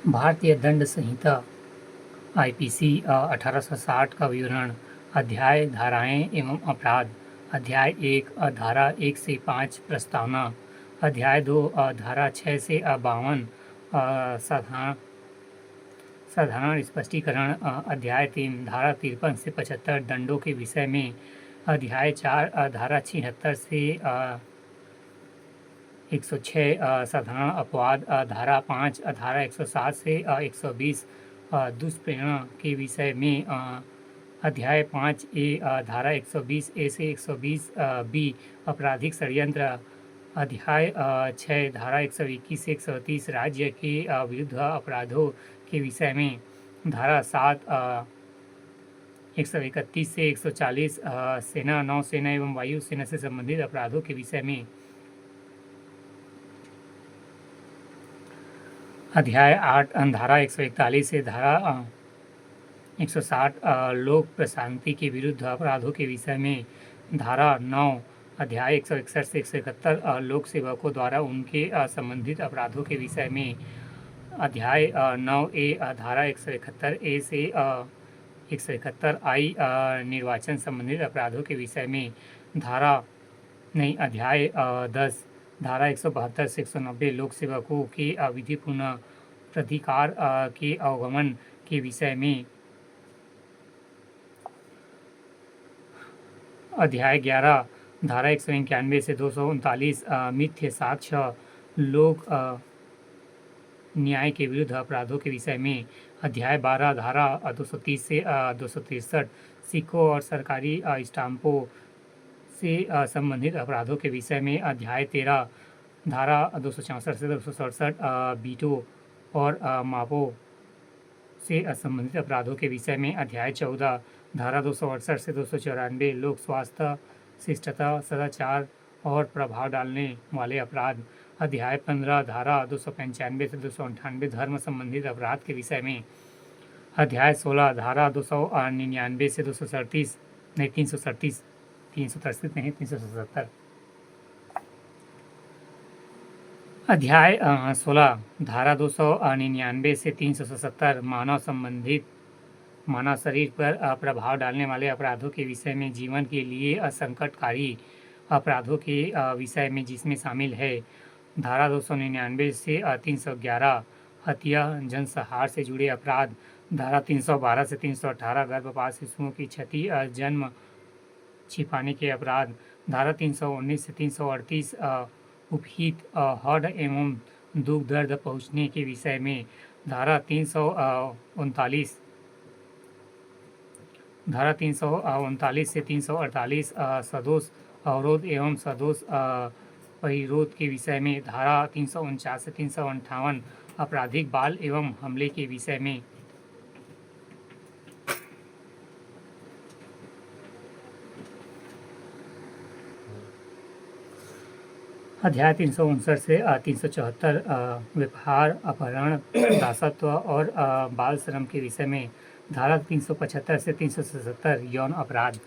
भारतीय दंड संहिता आईपीसी 1860 का विवरण। अध्याय धाराएं एवं अपराध। अध्याय 1 धारा 1 से 5 प्रस्तावना। अध्याय 2 धारा 6 से 52 साधारण स्पष्टीकरण। अध्याय 3 धारा 53 से 75 दंडों के विषय में। अध्याय 4 धारा 76 से 106 साधारण अपवाद। धारा 5 धारा 107 से 120 दुष्प्रेरणा के विषय में। अध्याय 5 धारा 120 ए से 120 बी आपराधिक षड्यंत्र। अध्याय 6 धारा 121 से 130 राज्य के विरुद्ध अपराधों के विषय में। धारा 7 131 से 140 सेना, नौसेना एवं वायुसेना से संबंधित अपराधों के विषय में। अध्याय 8 धारा 141 से धारा 160 लोक प्रशांति के विरुद्ध अपराधों के विषय में। धारा 9 अध्याय 161 से 171 लोक सेवकों द्वारा उनके संबंधित अपराधों के विषय में। अध्याय 9 धारा 171 ए से 171 आई निर्वाचन संबंधित अपराधों के विषय में। अध्याय 10 धारा 172 से 190 लोक सेवकों के अविधिपूर्ण प्राधिकार के अवगमन के विषय में। अध्याय 11 धारा 191 से 239 मिथ्य साक्ष्य लोक न्याय के विरुद्ध अपराधों के विषय में। अध्याय 12 धारा 230 से 263 सिक्कों और सरकारी स्टाम्पों से संबंधित अपराधों के विषय में। अध्याय 13 धारा 264 से 267 बीटों और मापों से संबंधित अपराधों के विषय में। अध्याय 14 धारा 268 से 294 लोक स्वास्थ्य, शिष्टता, सदाचार और प्रभाव डालने वाले अपराध। अध्याय 15 धारा 295 से 298 धर्म संबंधित अपराध के विषय में। अध्याय 16 धारा 299 से 237 377। अध्याय 16 धारा 299 से 377 मानव शरीर पर प्रभाव डालने वाले अपराधों के विषय में। जीवन के लिए असंकटकारी अपराधों के विषय में, जिसमें शामिल है धारा 299 से 311 हत्या, जनसंहार से जुड़े अपराध। धारा 312 से 318 गर्भपात शिशुओं की क्षति, जन्म छिपाने के अपराध। धारा 319 से 338 उपहित हड एवं दुख दर्द पहुँचने के विषय में। धारा 339 से 348 सदोष अवरोध एवं सदोष परिरोध के विषय में। धारा 349 से 358 आपराधिक बाल एवं हमले के विषय में। अध्याय 359 से 374 व्यवहार, अपहरण, दासत्व और बाल श्रम के विषय में। धारा 375 से 377 यौन अपराध।